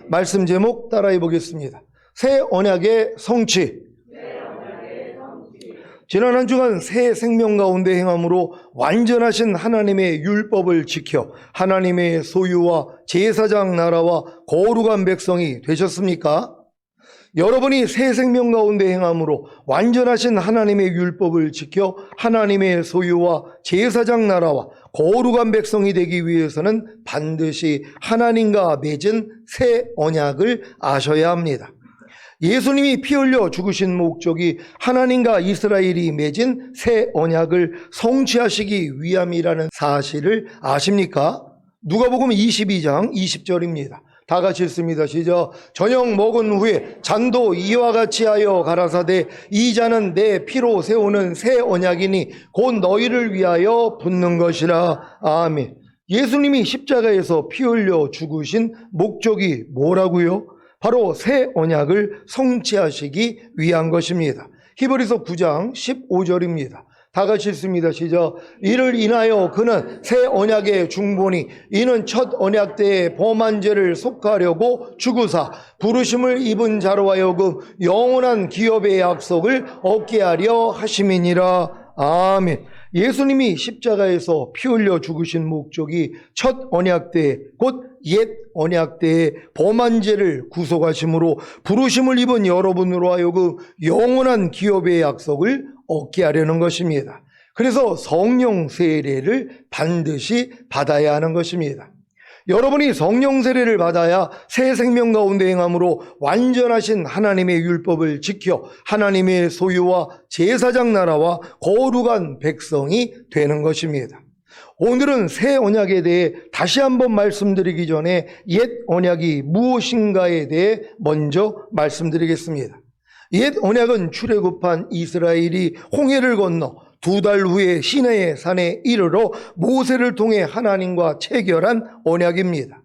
말씀 제목 따라해 보겠습니다. 새 언약의 성취. 지난 한 주간 새 생명 가운데 행함으로 완전하신 하나님의 율법을 지켜 하나님의 소유와 제사장 나라와 거룩한 백성이 되셨습니까? 여러분이 새 생명 가운데 행함으로 완전하신 하나님의 율법을 지켜 하나님의 소유와 제사장 나라와 거룩한 백성이 되기 위해서는 반드시 하나님과 맺은 새 언약을 아셔야 합니다. 예수님이 피 흘려 죽으신 목적이 하나님과 이스라엘이 맺은 새 언약을 성취하시기 위함이라는 사실을 아십니까? 누가복음 22장 20절입니다. 다 같이 읽습니다. 시작. 저녁 먹은 후에 잔도 이와 같이 하여 가라사대 이 잔은 내 피로 세우는 새 언약이니 곧 너희를 위하여 붓는 것이라. 아멘. 예수님이 십자가에서 피 흘려 죽으신 목적이 뭐라고요? 바로 새 언약을 성취하시기 위한 것입니다. 히브리서 9장 15절입니다. 다 같이 읽습니다. 시작. 이를 인하여 그는 새 언약의 중보니 이는 첫 언약 때의 범한 죄를 속하려고 죽으사 부르심을 입은 자로 하여금 영원한 기업의 약속을 얻게 하려 하심이니라. 아멘. 예수님이 십자가에서 피 흘려 죽으신 목적이 첫 언약 때 곧 옛 언약 때의 범한 죄를 구속하심으로 부르심을 입은 여러분으로 하여금 영원한 기업의 약속을 얻게 하려는 것입니다. 그래서 성령 세례를 반드시 받아야 하는 것입니다. 여러분이 성령 세례를 받아야 새 생명 가운데 행함으로 완전하신 하나님의 율법을 지켜 하나님의 소유와 제사장 나라와 거룩한 백성이 되는 것입니다. 오늘은 새 언약에 대해 다시 한번 말씀드리기 전에 옛 언약이 무엇인가에 대해 먼저 말씀드리겠습니다. 옛 언약은 출애굽한 이스라엘이 홍해를 건너 2달 후에 시내의 산에 이르러 모세를 통해 하나님과 체결한 언약입니다.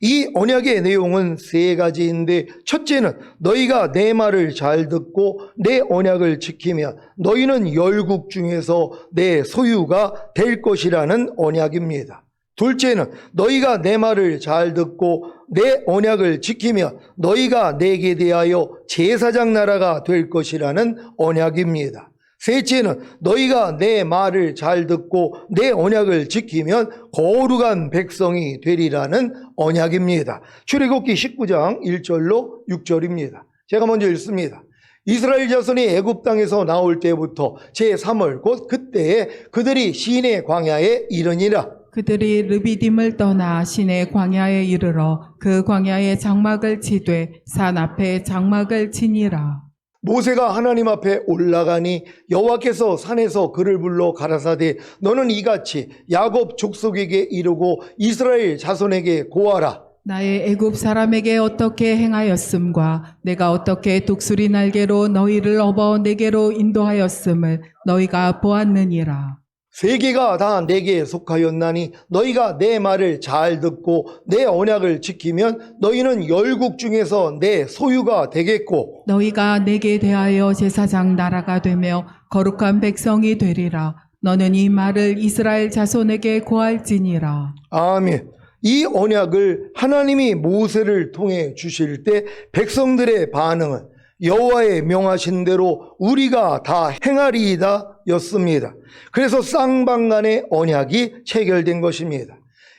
이 언약의 내용은 3가지인데 첫째는 너희가 내 말을 잘 듣고 내 언약을 지키면 너희는 열국 중에서 내 소유가 될 것이라는 언약입니다. 둘째는 너희가 내 말을 잘 듣고 내 언약을 지키면 너희가 내게 대하여 제사장 나라가 될 것이라는 언약입니다. 셋째는 너희가 내 말을 잘 듣고 내 언약을 지키면 거룩한 백성이 되리라는 언약입니다. 출애굽기 19장 1절로 6절입니다. 제가 먼저 읽습니다. 이스라엘 자손이 애굽 땅에서 나올 때부터 제3월 곧 그때에 그들이 시내 광야에 이르니라. 그들이 르비딤을 떠나 시내 광야에 이르러 그 광야에 장막을 치되 산 앞에 장막을 치니라. 모세가 하나님 앞에 올라가니 여호와께서 산에서 그를 불러 가라사대 너는 이같이 야곱 족속에게 이르고 이스라엘 자손에게 고하라. 나의 애굽 사람에게 어떻게 행하였음과 내가 어떻게 독수리 날개로 너희를 업어 내게로 인도하였음을 너희가 보았느니라. 세계가 다 내게 속하였나니 너희가 내 말을 잘 듣고 내 언약을 지키면 너희는 열국 중에서 내 소유가 되겠고 너희가 내게 대하여 제사장 나라가 되며 거룩한 백성이 되리라. 너는 이 말을 이스라엘 자손에게 고할지니라. 아멘. 이 언약을 하나님이 모세를 통해 주실 때 백성들의 반응은 여호와의 명하신 대로 우리가 다 행하리이다 였습니다. 그래서 쌍방간의 언약이 체결된 것입니다.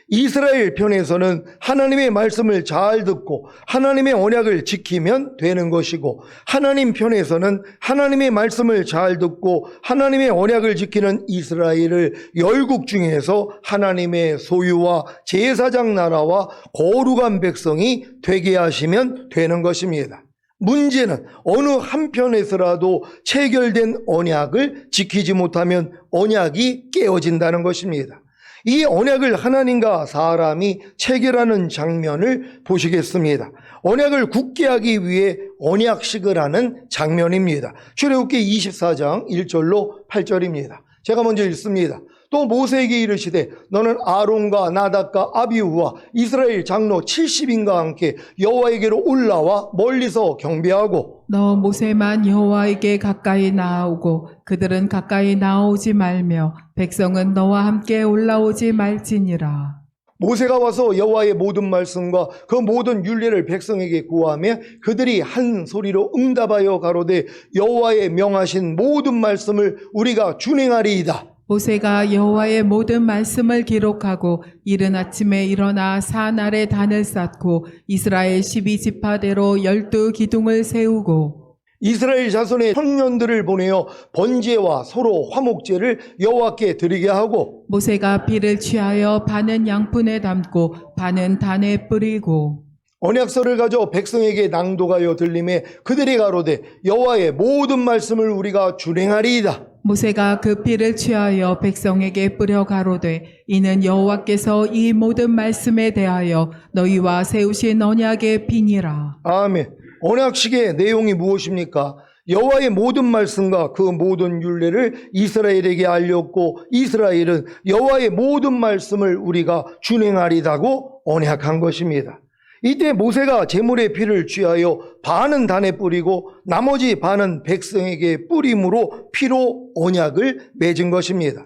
이스라엘 편에서는 하나님의 말씀을 잘 듣고 하나님의 언약을 지키면 되는 것이고 하나님 편에서는 하나님의 말씀을 잘 듣고 하나님의 언약을 지키는 이스라엘을 열국 중에서 하나님의 소유와 제사장 나라와 거룩한 백성이 되게 하시면 되는 것입니다. 문제는 어느 한편에서라도 체결된 언약을 지키지 못하면 언약이 깨어진다는 것입니다. 이 언약을 하나님과 사람이 체결하는 장면을 보시겠습니다. 언약을 굳게 하기 위해 언약식을 하는 장면입니다. 출애굽기 24장 1절로 8절입니다. 제가 먼저 읽습니다. 또 모세에게 이르시되 너는 아론과 나답과 아비후와 이스라엘 장로 70인과 함께 여호와에게로 올라와 멀리서 경배하고 너 모세만 여호와에게 가까이 나아오고 그들은 가까이 나아오지 말며 백성은 너와 함께 올라오지 말지니라. 모세가 와서 여호와의 모든 말씀과 그 모든 율례를 백성에게 구하며 그들이 한 소리로 응답하여 가로되 여호와의 명하신 모든 말씀을 우리가 준행하리이다. 모세가 여호와의 모든 말씀을 기록하고 이른 아침에 일어나 산 아래 단을 쌓고 이스라엘 12지파대로 12기둥을 세우고 이스라엘 자손의 청년들을 보내어 번제와 소로 화목제를 여호와께 드리게 하고 모세가 피를 취하여 반은 양푼에 담고 반은 단에 뿌리고 언약서를 가져 백성에게 낭독하여 들림에 그들이 가로되 여호와의 모든 말씀을 우리가 준행하리이다. 모세가 그 피를 취하여 백성에게 뿌려 가로되 이는 여호와께서 이 모든 말씀에 대하여 너희와 세우신 언약의 피니라. 아멘. 언약식의 내용이 무엇입니까? 여호와의 모든 말씀과 그 모든 율례를 이스라엘에게 알렸고 이스라엘은 여호와의 모든 말씀을 우리가 준행하리다고 언약한 것입니다. 이때 모세가 제물의 피를 취하여 반은 단에 뿌리고 나머지 반은 백성에게 뿌림으로 피로 언약을 맺은 것입니다.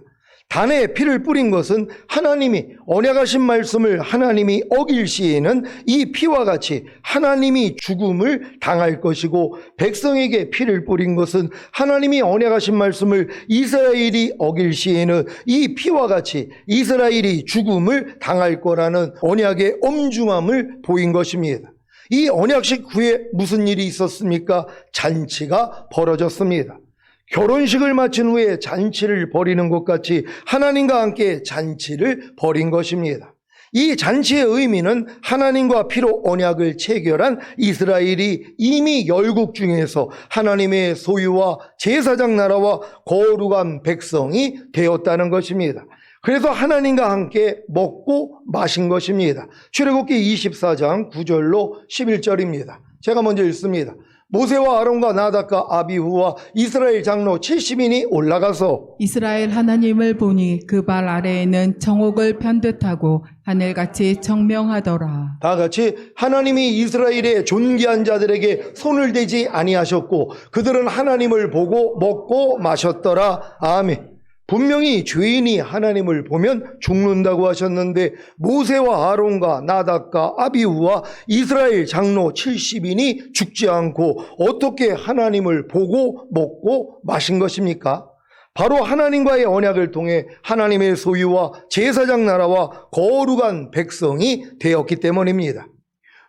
단에 피를 뿌린 것은 하나님이 언약하신 말씀을 하나님이 어길 시에는 이 피와 같이 하나님이 죽음을 당할 것이고 백성에게 피를 뿌린 것은 하나님이 언약하신 말씀을 이스라엘이 어길 시에는 이 피와 같이 이스라엘이 죽음을 당할 거라는 언약의 엄중함을 보인 것입니다. 이 언약식 후에 무슨 일이 있었습니까? 잔치가 벌어졌습니다. 결혼식을 마친 후에 잔치를 벌이는 것 같이 하나님과 함께 잔치를 벌인 것입니다. 이 잔치의 의미는 하나님과 피로 언약을 체결한 이스라엘이 이미 열국 중에서 하나님의 소유와 제사장 나라와 거룩한 백성이 되었다는 것입니다. 그래서 하나님과 함께 먹고 마신 것입니다. 출애굽기 24장 9절로 11절입니다. 제가 먼저 읽습니다. 모세와 아론과 나답과 아비후와 이스라엘 장로 70인이 올라가서 이스라엘 하나님을 보니 그 발 아래에는 정옥을 편듯하고 하늘같이 청명하더라. 다 같이 하나님이 이스라엘의 존귀한 자들에게 손을 대지 아니하셨고 그들은 하나님을 보고 먹고 마셨더라. 아멘. 분명히 죄인이 하나님을 보면 죽는다고 하셨는데 모세와 아론과 나답과 아비후와 이스라엘 장로 70인이 죽지 않고 어떻게 하나님을 보고 먹고 마신 것입니까? 바로 하나님과의 언약을 통해 하나님의 소유와 제사장 나라와 거룩한 백성이 되었기 때문입니다.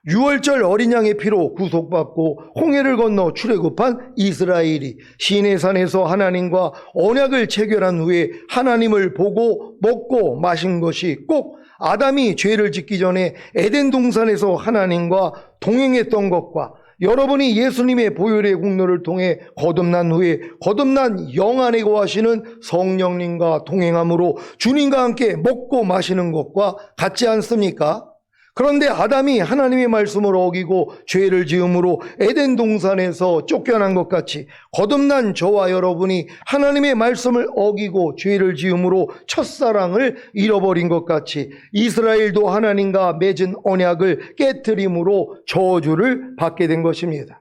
6월절 어린 양의 피로 구속받고 홍해를 건너 출애굽한 이스라엘이 시내산에서 하나님과 언약을 체결한 후에 하나님을 보고 먹고 마신 것이 꼭 아담이 죄를 짓기 전에 에덴 동산에서 하나님과 동행했던 것과 여러분이 예수님의 보혈의 공로를 통해 거듭난 후에 거듭난 영 안에 거하시는 성령님과 동행함으로 주님과 함께 먹고 마시는 것과 같지 않습니까? 그런데 아담이 하나님의 말씀을 어기고 죄를 지음으로 에덴 동산에서 쫓겨난 것 같이 거듭난 저와 여러분이 하나님의 말씀을 어기고 죄를 지음으로 첫사랑을 잃어버린 것 같이 이스라엘도 하나님과 맺은 언약을 깨트림으로 저주를 받게 된 것입니다.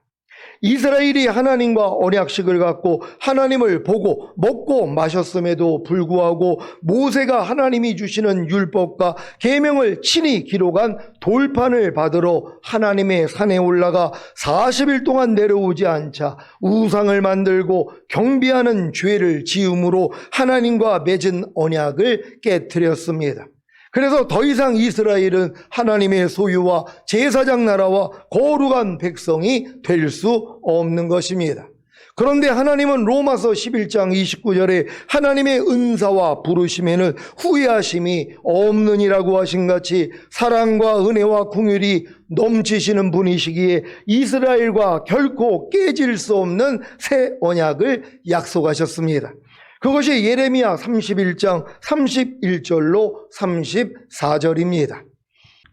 이스라엘이 하나님과 언약식을 갖고 하나님을 보고 먹고 마셨음에도 불구하고 모세가 하나님이 주시는 율법과 계명을 친히 기록한 돌판을 받으러 하나님의 산에 올라가 40일 동안 내려오지 않자 우상을 만들고 경배하는 죄를 지음으로 하나님과 맺은 언약을 깨트렸습니다. 그래서 더 이상 이스라엘은 하나님의 소유와 제사장 나라와 거룩한 백성이 될 수 없는 것입니다. 그런데 하나님은 로마서 11장 29절에 하나님의 은사와 부르심에는 후회하심이 없느니라고 하신 같이 사랑과 은혜와 긍휼이 넘치시는 분이시기에 이스라엘과 결코 깨질 수 없는 새 언약을 약속하셨습니다. 그것이 예레미야 31장 31절로 34절입니다.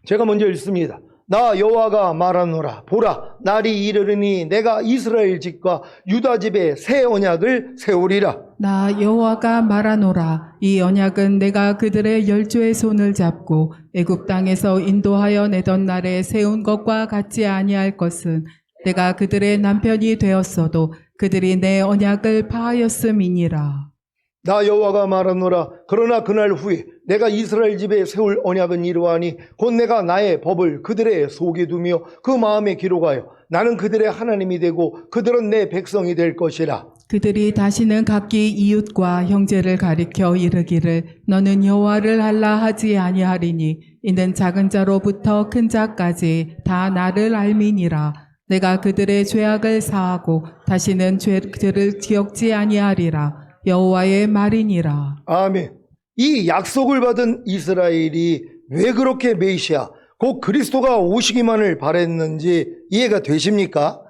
제가 먼저 읽습니다. 나 여호와가 말하노라. 보라, 날이 이르르니 내가 이스라엘 집과 유다 집에 새 언약을 세우리라. 나 여호와가 말하노라. 이 언약은 내가 그들의 열조의 손을 잡고 애굽 땅에서 인도하여 내던 날에 세운 것과 같지 아니할 것은 내가 그들의 남편이 되었어도 그들이 내 언약을 파하였음이니라. 나 여호와가 말하노라. 그러나 그날 후에 내가 이스라엘 집에 세울 언약은 이러하니 곧 내가 나의 법을 그들의 속에 두며 그 마음에 기록하여 나는 그들의 하나님이 되고 그들은 내 백성이 될 것이라. 그들이 다시는 각기 이웃과 형제를 가리켜 이르기를 너는 여호와를 알라 하지 아니하리니 이는 작은 자로부터 큰 자까지 다 나를 알미니라. 내가 그들의 죄악을 사하고 다시는 죄를 기억지 아니하리라. 여호와의 말이니라. 아멘. 이 약속을 받은 이스라엘이 왜 그렇게 메시아, 곧 그리스도가 오시기만을 바랬는지 이해가 되십니까?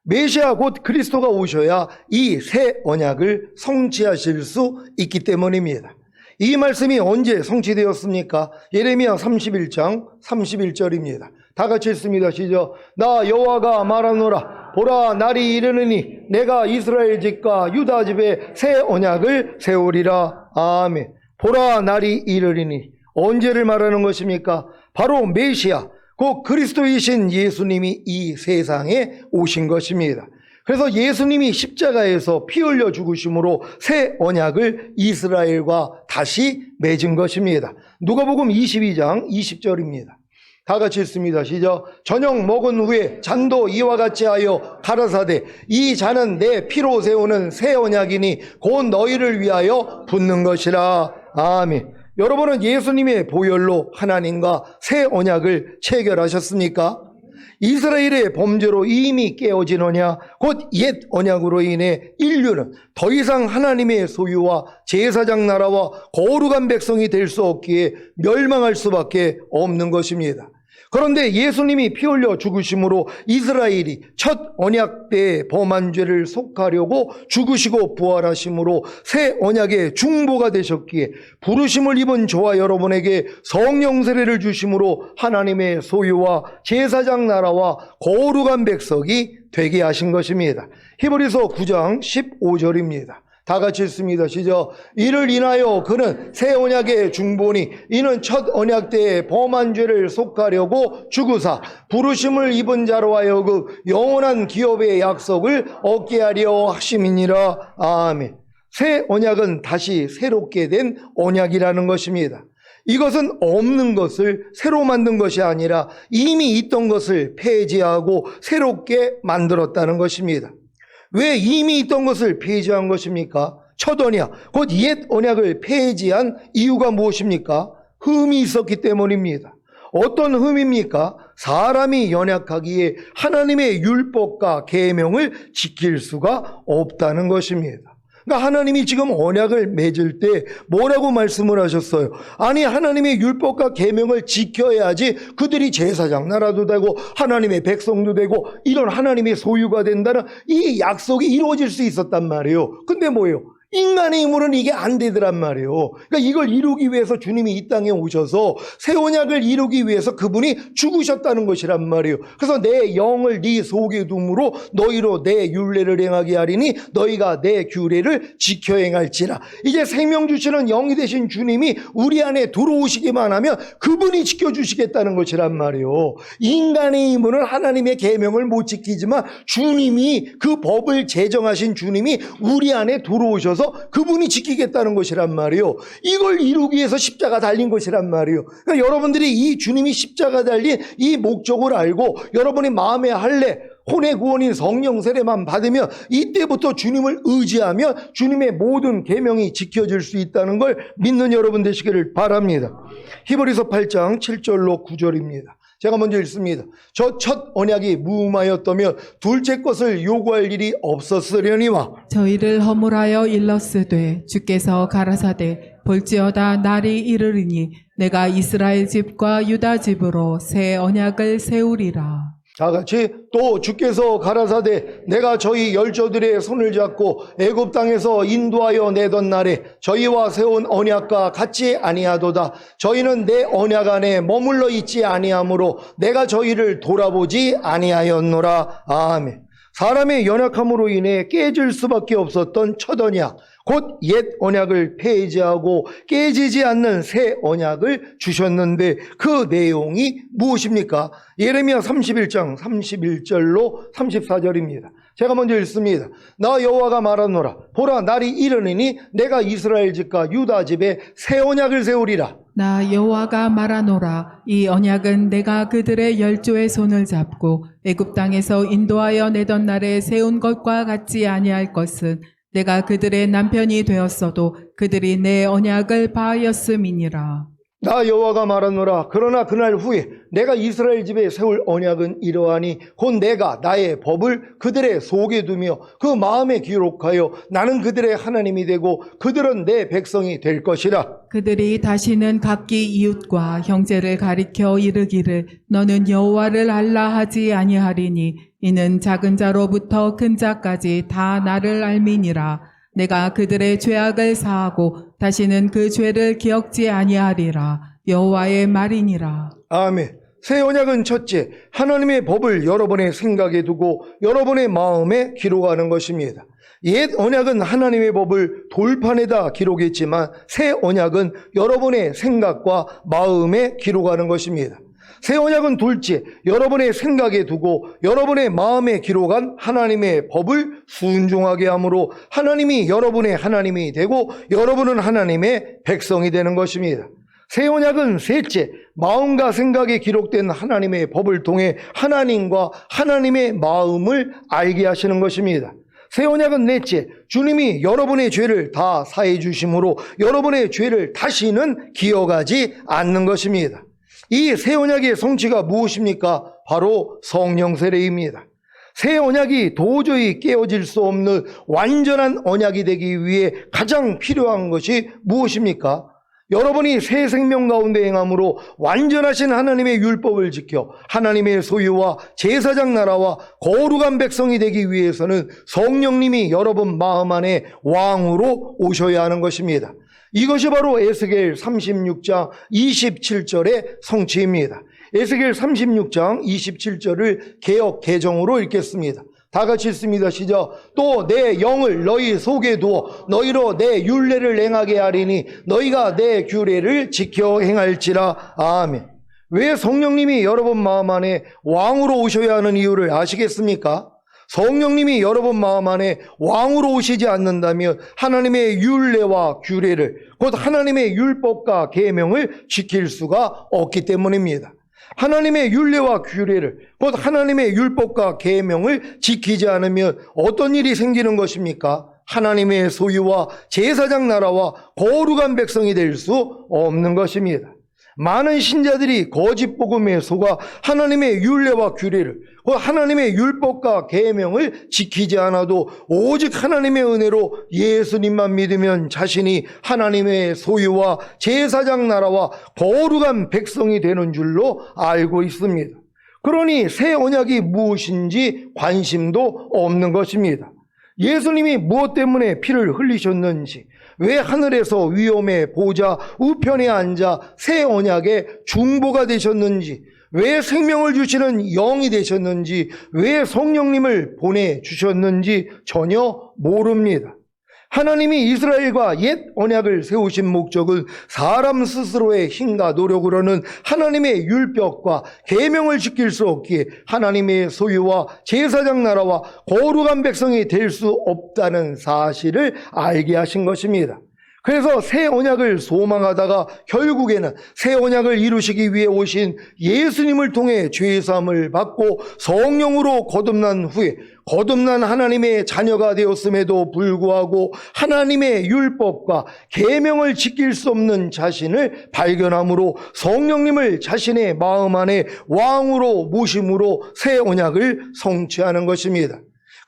메시아 곧 그리스도가 오셔야 이 새 언약을 성취하실 수 있기 때문입니다. 이 말씀이 언제 성취되었습니까? 예레미야 31장 31절입니다. 다 같이 읽습니다. 시작. 나 여호와가 말하노라. 보라, 날이 이르느니 내가 이스라엘 집과 유다 집에 새 언약을 세우리라. 아멘. 보라, 날이 이르리니 언제를 말하는 것입니까? 바로 메시아, 곧 그리스도이신 예수님이 이 세상에 오신 것입니다. 그래서 예수님이 십자가에서 피 흘려 죽으심으로 새 언약을 이스라엘과 다시 맺은 것입니다. 누가복음 22장 20절입니다. 다 같이 읽습니다. 시작. 저녁 먹은 후에 잔도 이와 같이 하여 가라사대 이 잔은 내 피로 세우는 새 언약이니 곧 너희를 위하여 붓는 것이라. 아멘. 여러분은 예수님의 보혈로 하나님과 새 언약을 체결하셨습니까? 이스라엘의 범죄로 이미 깨어지느냐? 곧 옛 언약으로 인해 인류는 더 이상 하나님의 소유와 제사장 나라와 거룩한 백성이 될 수 없기에 멸망할 수밖에 없는 것입니다. 그런데 예수님이 피 흘려 죽으심으로 이스라엘이 첫 언약 때의 범한 죄를 속하려고 죽으시고 부활하심으로 새 언약의 중보가 되셨기에 부르심을 입은 저와 여러분에게 성령 세례를 주심으로 하나님의 소유와 제사장 나라와 거룩한 백성이 되게 하신 것입니다. 히브리서 9장 15절입니다. 다 같이 읽습니다. 시작. 이를 인하여 그는 새 언약의 중보니 이는 첫 언약 때의 범한 죄를 속하려고 죽으사 부르심을 입은 자로 하여금 영원한 기업의 약속을 얻게 하려 하심이니라. 아멘. 새 언약은 다시 새롭게 된 언약이라는 것입니다. 이것은 없는 것을 새로 만든 것이 아니라 이미 있던 것을 폐지하고 새롭게 만들었다는 것입니다. 왜 이미 있던 것을 폐지한 것입니까? 첫 언약, 곧 옛 언약을 폐지한 이유가 무엇입니까? 흠이 있었기 때문입니다. 어떤 흠입니까? 사람이 연약하기에 하나님의 율법과 계명을 지킬 수가 없다는 것입니다. 그러니까 하나님이 지금 언약을 맺을 때 뭐라고 말씀을 하셨어요? 아니, 하나님의 율법과 계명을 지켜야지 그들이 제사장 나라도 되고 하나님의 백성도 되고 이런 하나님의 소유가 된다는 이 약속이 이루어질 수 있었단 말이에요. 근데 뭐예요? 인간의 힘으로는 이게 안 되더란 말이에요. 그러니까 이걸 이루기 위해서 주님이 이 땅에 오셔서 새 언약을 이루기 위해서 그분이 죽으셨다는 것이란 말이에요. 그래서 내 영을 네 속에 둠으로 너희로 내 율례를 행하게 하리니 너희가 내 규례를 지켜 행할지라. 이제 생명 주시는 영이 되신 주님이 우리 안에 들어오시기만 하면 그분이 지켜주시겠다는 것이란 말이에요. 인간의 힘으로는 하나님의 계명을 못 지키지만 주님이 그 법을 제정하신 주님이 우리 안에 들어오셔서 그분이 지키겠다는 것이란 말이에요. 이걸 이루기 위해서 십자가 달린 것이란 말이에요. 그러니까 여러분들이 이 주님이 십자가 달린 이 목적을 알고 여러분이 마음에 할례, 혼의 구원인 성령 세례만 받으면 이때부터 주님을 의지하면 주님의 모든 계명이 지켜질 수 있다는 걸 믿는 여러분 되시기를 바랍니다. 히브리서 8장 7절로 9절입니다. 제가 먼저 읽습니다. 저 첫 언약이 무음하였다면 둘째 것을 요구할 일이 없었으려니와 저희를 허물하여 일렀으되 주께서 가라사대 볼지어다 날이 이르리니 내가 이스라엘 집과 유다 집으로 새 언약을 세우리라. 다 같이 또 주께서 가라사대 내가 저희 열조들의 손을 잡고 애굽 땅에서 인도하여 내던 날에 저희와 세운 언약과 같지 아니하도다. 저희는 내 언약 안에 머물러 있지 아니하므로 내가 저희를 돌아보지 아니하였노라. 아멘. 사람의 연약함으로 인해 깨질 수밖에 없었던 첫 언약, 곧 옛 언약을 폐지하고 깨지지 않는 새 언약을 주셨는데 그 내용이 무엇입니까? 예레미야 31장 31절로 34절입니다. 제가 먼저 읽습니다. 나 여호와가 말하노라. 보라, 날이 이르니니 내가 이스라엘 집과 유다 집에 새 언약을 세우리라. 나 여호와가 말하노라. 이 언약은 내가 그들의 열조의 손을 잡고 애굽 땅에서 인도하여 내던 날에 세운 것과 같지 아니할 것은 내가 그들의 남편이 되었어도 그들이 내 언약을 바하였음이니라. 나 여호와가 말하노라. 그러나 그날 후에 내가 이스라엘 집에 세울 언약은 이러하니 곧 내가 나의 법을 그들의 속에 두며 그 마음에 기록하여 나는 그들의 하나님이 되고 그들은 내 백성이 될 것이라. 그들이 다시는 각기 이웃과 형제를 가리켜 이르기를 너는 여호와를 알라 하지 아니하리니 이는 작은 자로부터 큰 자까지 다 나를 알미니라. 내가 그들의 죄악을 사하고 다시는 그 죄를 기억지 아니하리라. 여호와의 말이니라. 아멘. 새 언약은 첫째, 하나님의 법을 여러분의 생각에 두고 여러분의 마음에 기록하는 것입니다. 옛 언약은 하나님의 법을 돌판에다 기록했지만 새 언약은 여러분의 생각과 마음에 기록하는 것입니다. 새 언약은 둘째, 여러분의 생각에 두고 여러분의 마음에 기록한 하나님의 법을 순종하게 함으로 하나님이 여러분의 하나님이 되고 여러분은 하나님의 백성이 되는 것입니다. 새 언약은 셋째, 마음과 생각에 기록된 하나님의 법을 통해 하나님과 하나님의 마음을 알게 하시는 것입니다. 새 언약은 넷째, 주님이 여러분의 죄를 다 사해 주심으로 여러분의 죄를 다시는 기억하지 않는 것입니다. 이 새 언약의 성취가 무엇입니까? 바로 성령 세례입니다. 새 언약이 도저히 깨어질 수 없는 완전한 언약이 되기 위해 가장 필요한 것이 무엇입니까? 여러분이 새 생명 가운데 행함으로 완전하신 하나님의 율법을 지켜 하나님의 소유와 제사장 나라와 거룩한 백성이 되기 위해서는 성령님이 여러분 마음 안에 왕으로 오셔야 하는 것입니다. 이것이 바로 에스겔 36장 27절의 성취입니다. 에스겔 36장 27절을 개역 개정으로 읽겠습니다. 다 같이 읽습니다. 시작. 또 내 영을 너희 속에 두어 너희로 내 율례를 행하게 하리니 너희가 내 규례를 지켜 행할지라. 아멘. 왜 성령님이 여러분 마음 안에 왕으로 오셔야 하는 이유를 아시겠습니까? 성령님이 여러분 마음 안에 왕으로 오시지 않는다면 하나님의 율례와 규례를, 곧 하나님의 율법과 계명을 지킬 수가 없기 때문입니다. 하나님의 율례와 규례를, 곧 하나님의 율법과 계명을 지키지 않으면 어떤 일이 생기는 것입니까? 하나님의 소유와 제사장 나라와 거룩한 백성이 될 수 없는 것입니다. 많은 신자들이 거짓 복음에 속아 하나님의 율례와 규례를, 하나님의 율법과 계명을 지키지 않아도 오직 하나님의 은혜로 예수님만 믿으면 자신이 하나님의 소유와 제사장 나라와 거룩한 백성이 되는 줄로 알고 있습니다. 그러니 새 언약이 무엇인지 관심도 없는 것입니다. 예수님이 무엇 때문에 피를 흘리셨는지, 왜 하늘에서 위엄의 보좌 우편에 앉아 새 언약의 중보가 되셨는지, 왜 생명을 주시는 영이 되셨는지, 왜 성령님을 보내주셨는지 전혀 모릅니다. 하나님이 이스라엘과 옛 언약을 세우신 목적은 사람 스스로의 힘과 노력으로는 하나님의 율법과 계명을 지킬 수 없기에 하나님의 소유와 제사장 나라와 거룩한 백성이 될 수 없다는 사실을 알게 하신 것입니다. 그래서 새 언약을 소망하다가 결국에는 새 언약을 이루시기 위해 오신 예수님을 통해 죄사함을 받고 성령으로 거듭난 후에 거듭난 하나님의 자녀가 되었음에도 불구하고 하나님의 율법과 계명을 지킬 수 없는 자신을 발견함으로 성령님을 자신의 마음 안에 왕으로 모심으로 새 언약을 성취하는 것입니다.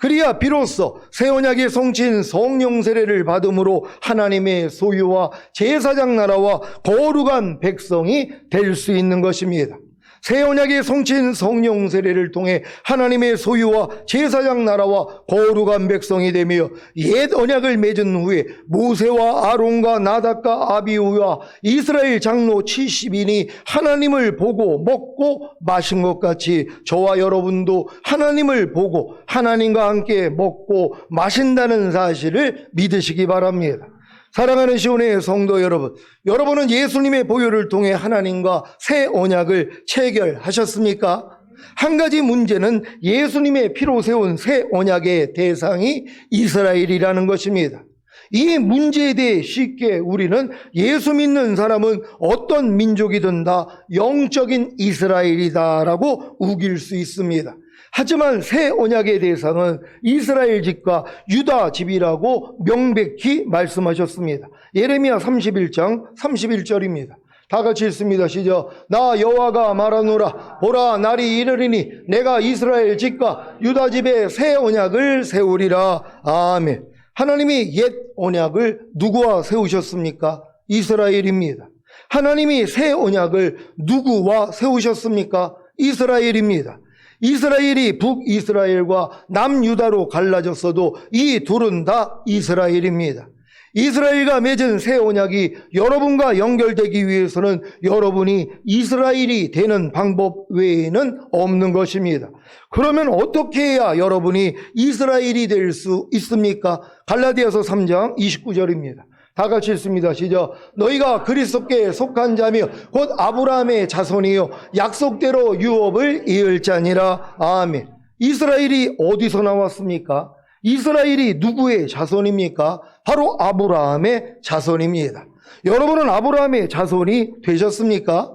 그리야 비로소 새 언약의 성취인 성령 세례를 받음으로 하나님의 소유와 제사장 나라와 거룩한 백성이 될 수 있는 것입니다. 새 언약의 성취인 성령 세례를 통해 하나님의 소유와 제사장 나라와 거룩한 백성이 되며 옛 언약을 맺은 후에 모세와 아론과 나답과 아비후와 이스라엘 장로 70인이 하나님을 보고 먹고 마신 것 같이 저와 여러분도 하나님을 보고 하나님과 함께 먹고 마신다는 사실을 믿으시기 바랍니다. 사랑하는 시온의 성도 여러분, 여러분은 예수님의 보혈을 통해 하나님과 새 언약을 체결하셨습니까? 한 가지 문제는 예수님의 피로 세운 새 언약의 대상이 이스라엘이라는 것입니다. 이 문제에 대해 쉽게 우리는 예수 믿는 사람은 어떤 민족이든 다 영적인 이스라엘이다라고 우길 수 있습니다. 하지만 새 언약의 대상은 이스라엘 집과 유다 집이라고 명백히 말씀하셨습니다. 예레미야 31장 31절입니다. 다 같이 읽습니다. 시작. 나 여호와가 말하노라. 보라, 날이 이르리니 내가 이스라엘 집과 유다 집에 새 언약을 세우리라. 아멘. 하나님이 옛 언약을 누구와 세우셨습니까? 이스라엘입니다. 하나님이 새 언약을 누구와 세우셨습니까? 이스라엘입니다. 이스라엘이 북이스라엘과 남유다로 갈라졌어도 이 둘은 다 이스라엘입니다. 이스라엘과 맺은 새 언약이 여러분과 연결되기 위해서는 여러분이 이스라엘이 되는 방법 외에는 없는 것입니다. 그러면 어떻게 해야 여러분이 이스라엘이 될 수 있습니까? 갈라디아서 3장 29절입니다. 다 같이 읽습니다. 시작. 너희가 그리스도께 속한 자며 곧 아브라함의 자손이요 약속대로 유업을 이을 자니라. 아멘. 이스라엘이 어디서 나왔습니까? 이스라엘이 누구의 자손입니까? 바로 아브라함의 자손입니다. 여러분은 아브라함의 자손이 되셨습니까?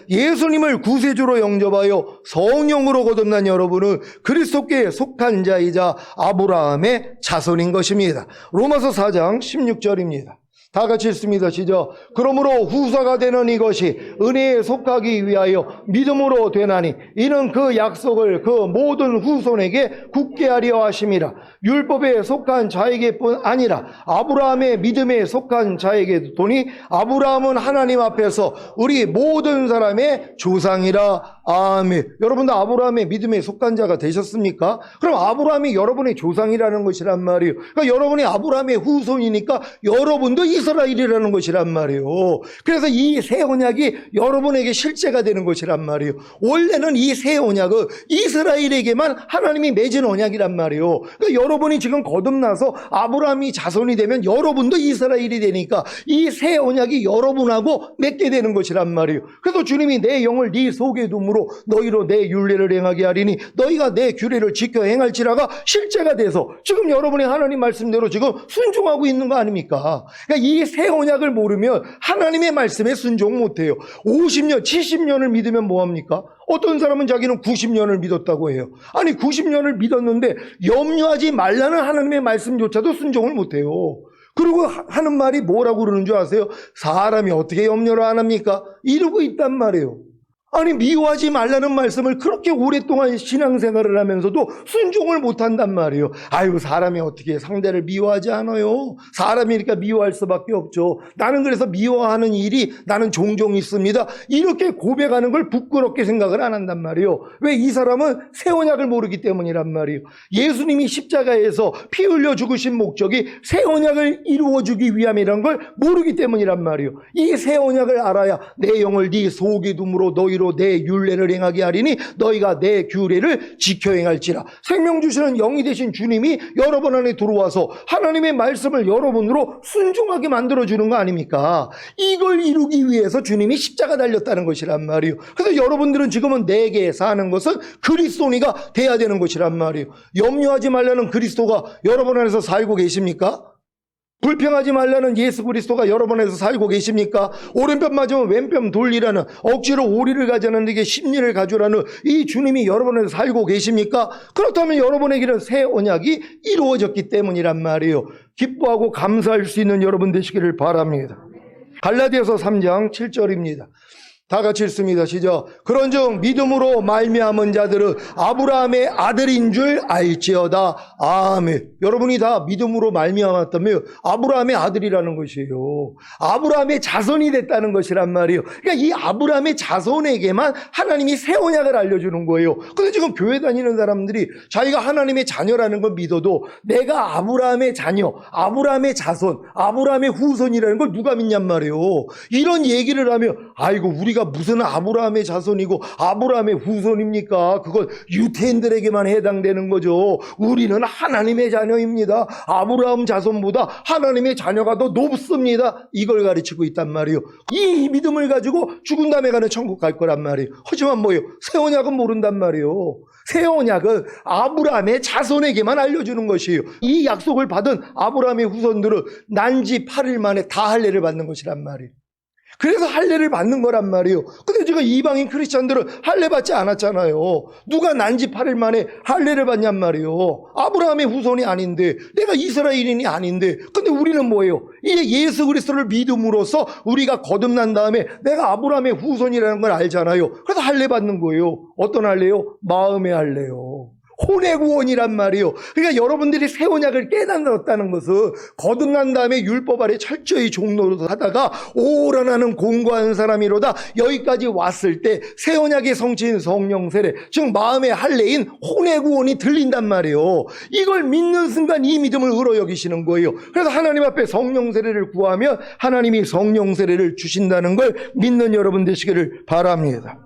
예수님을 구세주로 영접하여 성령으로 거듭난 여러분은 그리스도께 속한 자이자 아브라함의 자손인 것입니다. 로마서 4장 16절입니다. 다 같이 읽습니다. 시작. 그러므로 후사가 되는 이것이 은혜에 속하기 위하여 믿음으로 되나니 이는 그 약속을 그 모든 후손에게 굳게 하려 하심이라. 율법에 속한 자에게뿐 아니라 아브라함의 믿음에 속한 자에게도 도니 아브라함은 하나님 앞에서 우리 모든 사람의 조상이라. 아멘. 여러분도 아브라함의 믿음에 속한 자가 되셨습니까? 그럼 아브라함이 여러분의 조상이라는 것이란 말이에요. 그러니까 여러분이 아브라함의 후손이니까 여러분도 이스라엘이라는 것이란 말이에요. 그래서 이 새 언약이 여러분에게 실제가 되는 것이란 말이에요. 원래는 이 새 언약은 이스라엘에게만 하나님이 맺은 언약이란 말이에요. 그러니까 여러분이 지금 거듭나서 아브라함이 자손이 되면 여러분도 이스라엘이 되니까 이 새 언약이 여러분하고 맺게 되는 것이란 말이에요. 그래서 주님이 내 영을 네 속에 둠으로 너희로 내 율례를 행하게 하리니 너희가 내 규례를 지켜 행할지라가 실제가 돼서 지금 여러분이 하나님 말씀대로 지금 순종하고 있는 거 아닙니까? 그러니까 이 새 언약을 모르면 하나님의 말씀에 순종 못해요. 50년, 70년을 믿으면 뭐합니까? 어떤 사람은 자기는 90년을 믿었다고 해요. 아니 90년을 믿었는데 염려하지 말라는 하나님의 말씀조차도 순종을 못해요. 그리고 하는 말이 뭐라고 그러는 줄 아세요? 사람이 어떻게 염려를 안 합니까? 이러고 있단 말이에요. 아니 미워하지 말라는 말씀을 그렇게 오랫동안 신앙생활을 하면서도 순종을 못한단 말이에요. 아이고 사람이 어떻게 상대를 미워하지 않아요. 사람이니까 미워할 수밖에 없죠. 나는 그래서 미워하는 일이 나는 종종 있습니다. 이렇게 고백하는 걸 부끄럽게 생각을 안 한단 말이에요. 왜? 이 사람은 새 언약을 모르기 때문이란 말이에요. 예수님이 십자가에서 피 흘려 죽으신 목적이 새 언약을 이루어주기 위함이란 걸 모르기 때문이란 말이에요. 이 새 언약을 알아야 내 영을 네 속에 둠으로 너희로 내 율례를 행하게 하리니 너희가 내 규례를 지켜 행할지라. 생명 주시는 영이 되신 주님이 여러분 안에 들어와서 하나님의 말씀을 여러분으로 순종하게 만들어주는 거 아닙니까? 이걸 이루기 위해서 주님이 십자가 달렸다는 것이란 말이에요. 그래서 여러분들은 지금은 내게 사는 것은 그리스도니가 돼야 되는 것이란 말이에요. 염려하지 말라는 그리스도가 여러분 안에서 살고 계십니까? 불평하지 말라는 예수 그리스도가 여러분 안에서 살고 계십니까? 오른편 맞으면 왼편 돌리라는, 억지로 오리를 가자는 데게 심리를 가져라는 이 주님이 여러분 안에서 살고 계십니까? 그렇다면 여러분에게는 새 언약이 이루어졌기 때문이란 말이에요. 기뻐하고 감사할 수 있는 여러분 되시기를 바랍니다. 갈라디아서 3장 7절입니다. 다 같이 읽습니다. 시작. 그런즉 믿음으로 말미암은 자들은 아브라함의 아들인 줄 알지어다. 아멘. 여러분이 다 믿음으로 말미암았다면 아브라함의 아들이라는 것이에요. 아브라함의 자손이 됐다는 것이란 말이에요. 그러니까 이 아브라함의 자손에게만 하나님이 새 언약을 알려주는 거예요. 근데 지금 교회 다니는 사람들이 자기가 하나님의 자녀라는 걸 믿어도 내가 아브라함의 자녀, 아브라함의 자손, 아브라함의 후손이라는 걸 누가 믿냔 말이에요. 이런 얘기를 하면 아이고 우리 우리가 무슨 아브라함의 자손이고 아브라함의 후손입니까? 그건 유태인들에게만 해당되는 거죠. 우리는 하나님의 자녀입니다. 아브라함 자손보다 하나님의 자녀가 더 높습니다. 이걸 가르치고 있단 말이에요. 이 믿음을 가지고 죽은 다음에 가는 천국 갈 거란 말이에요. 하지만 뭐예요? 새 언약은 모른단 말이에요. 새 언약은 아브라함의 자손에게만 알려주는 것이에요. 이 약속을 받은 아브라함의 후손들은 난지 8일 만에 다 할례를 받는 것이란 말이에요. 그래서 할례를 받는 거란 말이에요. 근데 지금 이방인 크리스찬들은 할례 받지 않았잖아요. 누가 난지 8일 만에 할례를 받냔 말이에요. 아브라함의 후손이 아닌데, 내가 이스라엘인이 아닌데, 근데 우리는 뭐예요? 이제 예수 그리스도를 믿음으로써 우리가 거듭난 다음에 내가 아브라함의 후손이라는 걸 알잖아요. 그래서 할례 받는 거예요. 어떤 할례요? 마음의 할례요. 혼의 구원이란 말이에요. 그러니까 여러분들이 새 언약을 깨닫았다는 것은 거듭난 다음에 율법 아래 철저히 종노릇 하다가 오라나는 공고한 사람이로다 여기까지 왔을 때 새 언약의 성취인 성령 세례, 즉 마음의 할례인 혼의 구원이 들린단 말이에요. 이걸 믿는 순간 이 믿음을 의로 여기시는 거예요. 그래서 하나님 앞에 성령 세례를 구하면 하나님이 성령 세례를 주신다는 걸 믿는 여러분 되시기를 바랍니다.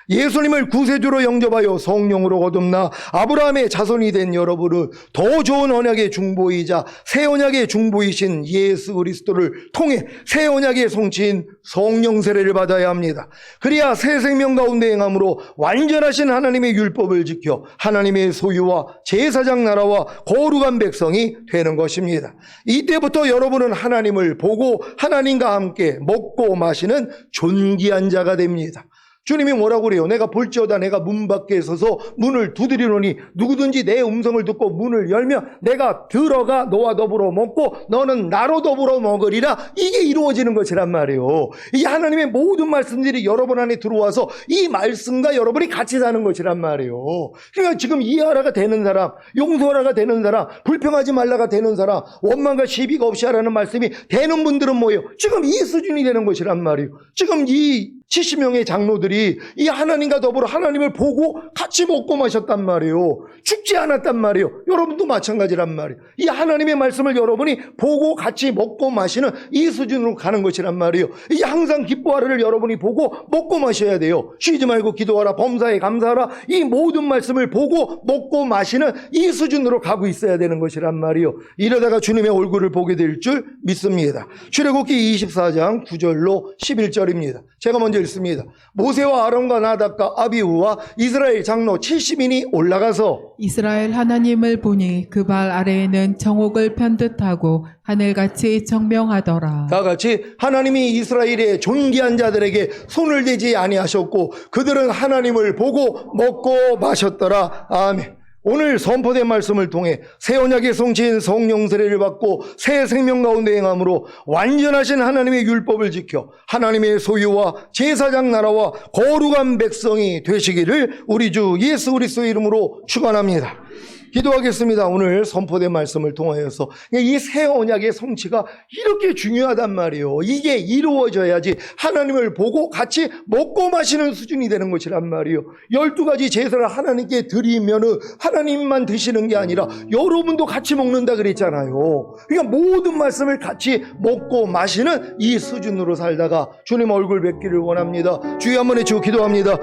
예수님을 구세주로 영접하여 성령으로 거듭나 아브라함의 자손이 된 여러분은 더 좋은 언약의 중보이자 새 언약의 중보이신 예수 그리스도를 통해 새 언약의 성취인 성령 세례를 받아야 합니다. 그래야 새 생명 가운데 행함으로 완전하신 하나님의 율법을 지켜 하나님의 소유와 제사장 나라와 거룩한 백성이 되는 것입니다. 이때부터 여러분은 하나님을 보고 하나님과 함께 먹고 마시는 존귀한 자가 됩니다. 주님이 뭐라고 그래요? 내가 볼지어다 내가 문 밖에 서서 문을 두드리노니 누구든지 내 음성을 듣고 문을 열면 내가 들어가 너와 더불어 먹고 너는 나로 더불어 먹으리라. 이게 이루어지는 것이란 말이에요. 이 하나님의 모든 말씀들이 여러분 안에 들어와서 이 말씀과 여러분이 같이 사는 것이란 말이에요. 그러니까 지금 이해하라가 되는 사람, 용서하라가 되는 사람, 불평하지 말라가 되는 사람, 원망과 시비가 없이 하라는 말씀이 되는 분들은 뭐예요? 지금 이 수준이 되는 것이란 말이에요. 지금 이 70명의 장로들이 이 하나님과 더불어 하나님을 보고 같이 먹고 마셨단 말이에요. 죽지 않았단 말이에요. 여러분도 마찬가지란 말이에요. 이 하나님의 말씀을 여러분이 보고 같이 먹고 마시는 이 수준으로 가는 것이란 말이에요. 이제 항상 기뻐하라를 여러분이 보고 먹고 마셔야 돼요. 쉬지 말고 기도하라, 범사에 감사하라. 이 모든 말씀을 보고 먹고 마시는 이 수준으로 가고 있어야 되는 것이란 말이에요. 이러다가 주님의 얼굴을 보게 될 줄 믿습니다. 출애굽기 24장 9절로 11절입니다. 제가 먼저 읽습니다. 모세와 아론과 나답과 아비후와 이스라엘 장로 70인이 올라가서 이스라엘 하나님을 보니 그 발 아래에는 정옥을 편듯하고 하늘같이 청명하더라. 다 같이 하나님이 이스라엘의 존귀한 자들에게 손을 대지 아니하셨고 그들은 하나님을 보고 먹고 마셨더라. 아멘. 오늘 선포된 말씀을 통해 새 언약의 성취인 성령 세례를 받고 새 생명 가운데 행함으로 완전하신 하나님의 율법을 지켜 하나님의 소유와 제사장 나라와 거룩한 백성이 되시기를 우리 주 예수 그리스도의 이름으로 축원합니다. 기도하겠습니다. 오늘 선포된 말씀을 통하여서 이 새 언약의 성취가 이렇게 중요하단 말이에요. 이게 이루어져야지 하나님을 보고 같이 먹고 마시는 수준이 되는 것이란 말이에요. 12가지 제사를 하나님께 드리면은 하나님만 드시는 게 아니라 여러분도 같이 먹는다 그랬잖아요. 그러니까 모든 말씀을 같이 먹고 마시는 이 수준으로 살다가 주님 얼굴 뵙기를 원합니다. 주여 한번 해주고 기도합니다.